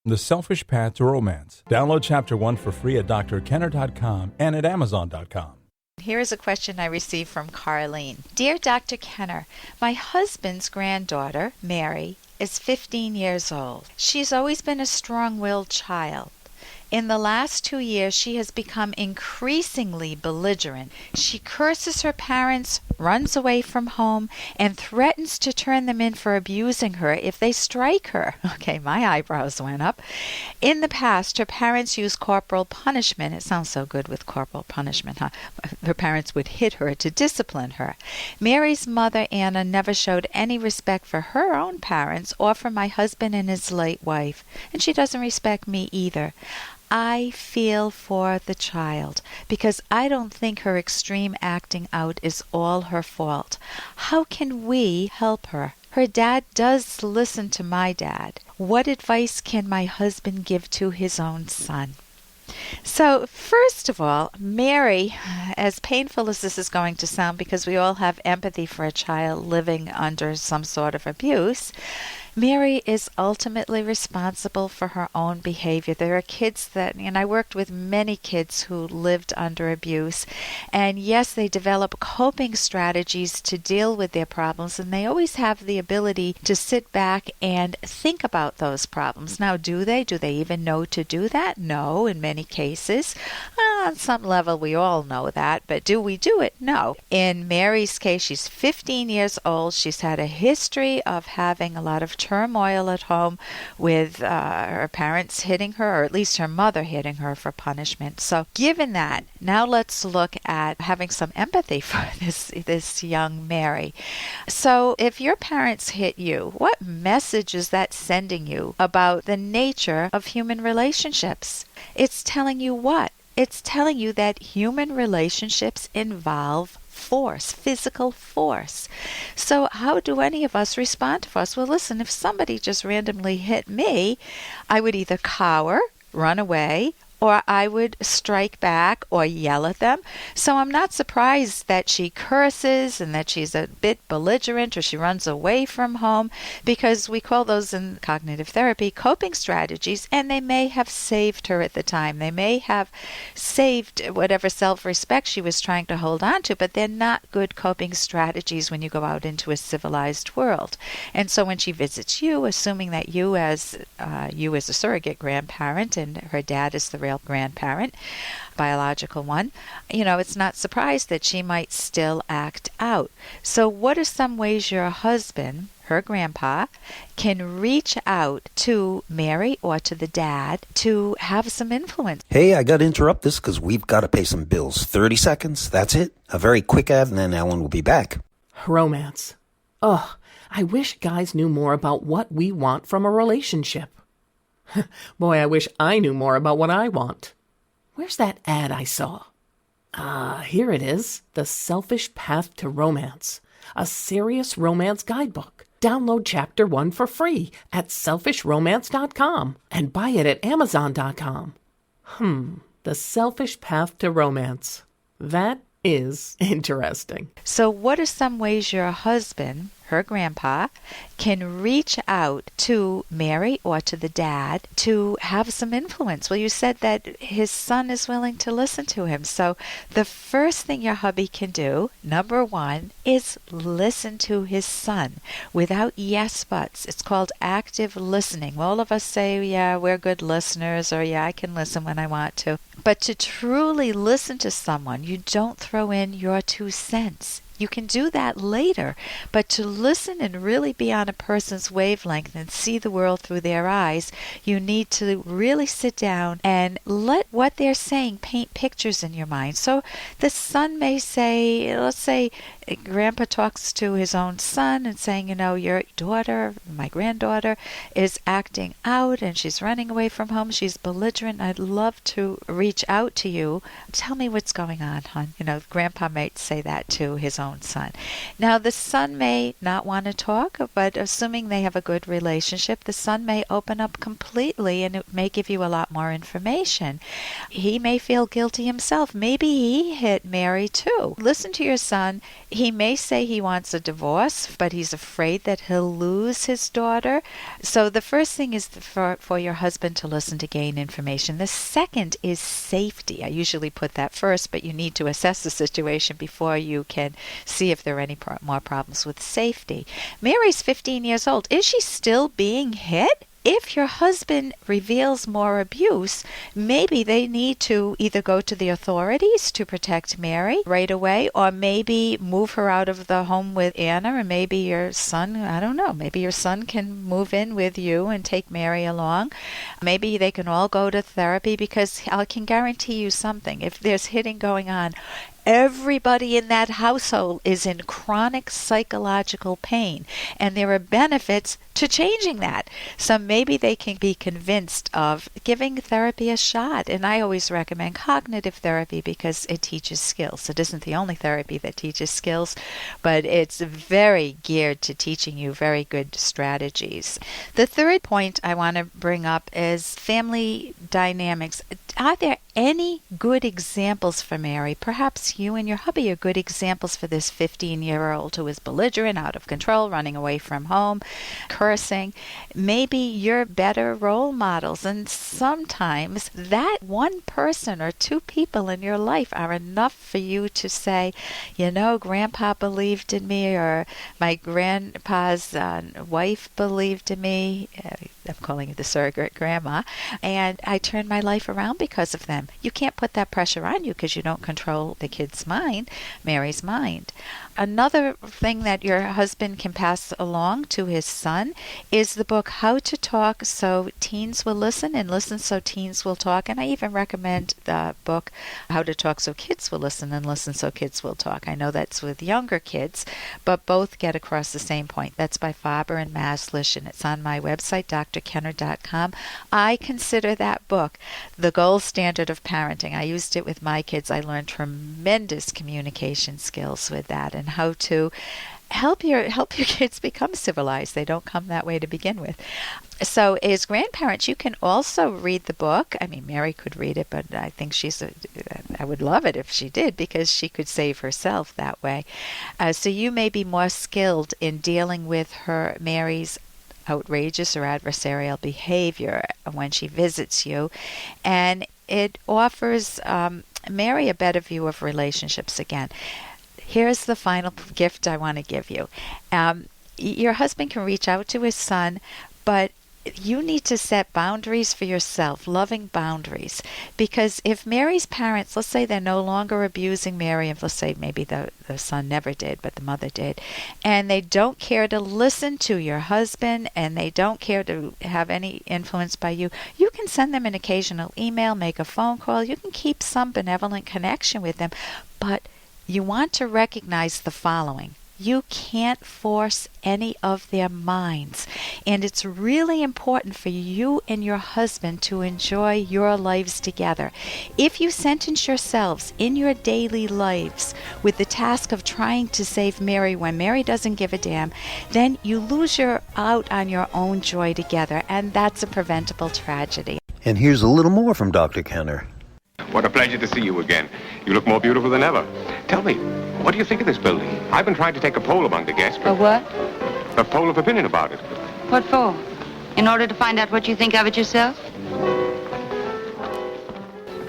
The Selfish Path to Romance. Download Chapter 1 for free at drkenner.com and at amazon.com. Here is a question I received from Carlene. Dear Dr. Kenner, my husband's granddaughter, Mary, is 15 years old. She's always been a strong-willed child. In the last 2 years, she has become increasingly belligerent. She curses her parents, runs away from home, and threatens to turn them in for abusing her if they strike her. Okay, my eyebrows went up. In the past, her parents used corporal punishment. It sounds so good with corporal punishment, huh? Her parents would hit her to discipline her. Mary's mother, Anna, never showed any respect for her own parents or for my husband and his late wife, and she doesn't respect me either. I feel for the child because I don't think her extreme acting out is all her fault. How can we help her? Her dad does listen to my dad. What advice can my husband give to his own son? So, first of all, Mary, as painful as this is going to sound, because we all have empathy for a child living under some sort of abuse, Mary is ultimately responsible for her own behavior. There are kids that, and I worked with many kids who lived under abuse, and yes, they develop coping strategies to deal with their problems, and they always have the ability to sit back and think about those problems. Now, do they? Do they even know to do that? No, in many cases. On some level, we all know that, but do we do it? No. In Mary's case, she's 15 years old. She's had a history of having a lot of turmoil at home with her parents hitting her, or at least her mother hitting her for punishment. So given that, now let's look at having some empathy for this young Mary. So if your parents hit you, what message is that sending you about the nature of human relationships? It's telling you what? It's telling you that human relationships involve force, physical force. So how do any of us respond to force? Well, listen, if somebody just randomly hit me, I would either cower, run away, or I would strike back or yell at them. So I'm not surprised that she curses and that she's a bit belligerent or she runs away from home, because we call those in cognitive therapy coping strategies, and they may have saved her at the time. They may have saved whatever self-respect she was trying to hold on to, but they're not good coping strategies when you go out into a civilized world. And so when she visits you, assuming that you as a surrogate grandparent and her dad is the real grandparent, biological one, it's not surprised that she might still act out. So what are some ways your husband, her grandpa, can reach out to Mary or to the dad to have some influence? Hey, I got to interrupt this because we've got to pay some bills. 30 seconds, that's it. A very quick ad, and then Ellen will be back. Romance. Ugh, I wish guys knew more about what we want from a relationship. Boy, I wish I knew more about what I want. Where's that ad I saw? Here it is. The Selfish Path to Romance. A serious romance guidebook. Download Chapter 1 for free at selfishromance.com and buy it at amazon.com. The Selfish Path to Romance. That is interesting. So what are some ways your husband, her grandpa, can reach out to Mary or to the dad to have some influence? Well, you said that his son is willing to listen to him. So the first thing your hubby can do, number one, is listen to his son without yes buts. It's called active listening. All of us say, yeah, we're good listeners, or yeah, I can listen when I want to. But to truly listen to someone, you don't throw in your 2 cents. You can do that later, but to listen and really be on a person's wavelength and see the world through their eyes, you need to really sit down and let what they're saying paint pictures in your mind. So the son may say, let's say Grandpa talks to his own son and saying, your daughter, my granddaughter, is acting out and she's running away from home. She's belligerent. I'd love to reach out to you. Tell me what's going on, hon. Grandpa might say that to his own son. Now, the son may not want to talk, but assuming they have a good relationship, the son may open up completely and it may give you a lot more information. He may feel guilty himself. Maybe he hit Mary too. Listen to your son. He may say he wants a divorce, but he's afraid that he'll lose his daughter. So the first thing is for your husband to listen to gain information. The second is safety. I usually put that first, but you need to assess the situation before you can see if there are any more problems with safety. Mary's 15 years old. Is she still being hit? If your husband reveals more abuse, maybe they need to either go to the authorities to protect Mary right away, or maybe move her out of the home with Anna, or maybe your son, I don't know, maybe your son can move in with you and take Mary along. Maybe they can all go to therapy, because I can guarantee you something. If there's hitting going on, everybody in that household is in chronic psychological pain, and there are benefits to changing that. So maybe they can be convinced of giving therapy a shot. And I always recommend cognitive therapy because it teaches skills. It isn't the only therapy that teaches skills, but it's very geared to teaching you very good strategies. The third point I want to bring up is family dynamics. Are there any good examples for Mary? Perhaps you and your hubby are good examples for this 15-year-old who is belligerent, out of control, running away from home, cursing. Maybe you're better role models, and sometimes that one person or two people in your life are enough for you to say, you know, Grandpa believed in me, or my grandpa's wife believed in me. I'm calling it the surrogate grandma, and I turned my life around because of them. You can't put that pressure on you because you don't control the kid's mind, Mary's mind. Another thing that your husband can pass along to his son is the book How to Talk So Teens Will Listen, and Listen So Teens Will Talk. And I even recommend the book How to Talk So Kids Will Listen, and Listen So Kids Will Talk. I know that's with younger kids, but both get across the same point. That's by Faber and Maslish, and it's on my website, drkenner.com. I consider that book the gold standard of parenting. I used it with my kids. I learned tremendous communication skills with that, and how to help your kids become civilized. They don't come that way to begin with. So as grandparents, you can also read the book. I mean, Mary could read it, but I think I would love it if she did, because she could save herself that way. So you may be more skilled in dealing with Mary's outrageous or adversarial behavior when she visits you, and it offers Mary a better view of relationships again. Here's the final gift I want to give you. Your husband can reach out to his son, but you need to set boundaries for yourself, loving boundaries. Because if Mary's parents, let's say they're no longer abusing Mary, and let's say maybe the son never did, but the mother did, and they don't care to listen to your husband, and they don't care to have any influence by you, you can send them an occasional email, make a phone call, you can keep some benevolent connection with them, but you want to recognize the following. You can't force any of their minds. And it's really important for you and your husband to enjoy your lives together. If you sentence yourselves in your daily lives with the task of trying to save Mary when Mary doesn't give a damn, then you lose out on your own joy together, and that's a preventable tragedy. And here's a little more from Dr. Kenner. What a pleasure to see you again. You look more beautiful than ever. Tell me, what do you think of this building? I've been trying to take a poll among the guests. A what? A poll of opinion about it. What for? In order to find out what you think of it yourself?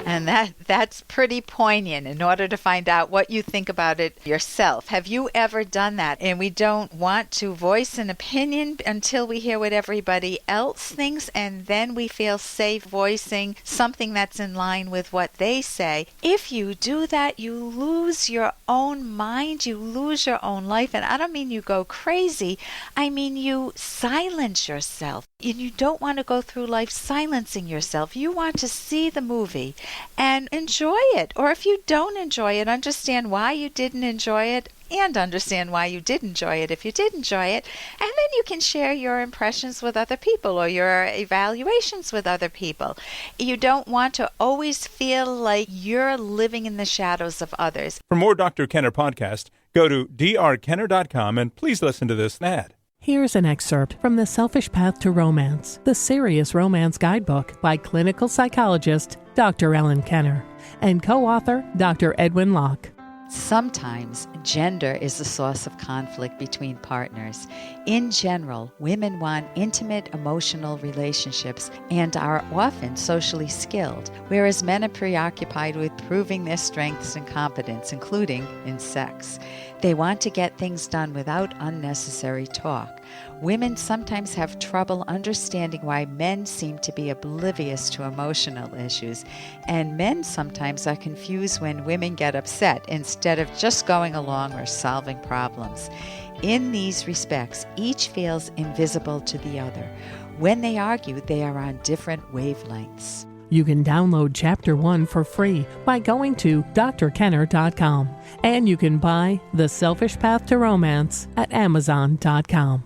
And that's pretty poignant, in order to find out what you think about it yourself. Have you ever done that? And we don't want to voice an opinion until we hear what everybody else thinks, and then we feel safe voicing something that's in line with what they say. If you do that, you lose your own mind, you lose your own life. And I don't mean you go crazy, I mean you silence yourself. And you don't want to go through life silencing yourself. You want to see the movie and enjoy it. Or if you don't enjoy it, understand why you didn't enjoy it, and understand why you did enjoy it if you did enjoy it. And then you can share your impressions with other people, or your evaluations with other people. You don't want to always feel like you're living in the shadows of others. For more Dr. Kenner podcast, go to drkenner.com and please listen to this ad. Here's an excerpt from The Selfish Path to Romance, the Serious Romance Guidebook by clinical psychologist Dr. Ellen Kenner and co-author Dr. Edwin Locke. Sometimes gender is the source of conflict between partners. In general, women want intimate emotional relationships and are often socially skilled, whereas men are preoccupied with proving their strengths and competence, including in sex. They want to get things done without unnecessary talk. Women sometimes have trouble understanding why men seem to be oblivious to emotional issues, and men sometimes are confused when women get upset instead of just going along or solving problems. In these respects, each feels invisible to the other. When they argue, they are on different wavelengths. You can download Chapter 1 for free by going to drkenner.com, and you can buy The Selfish Path to Romance at amazon.com.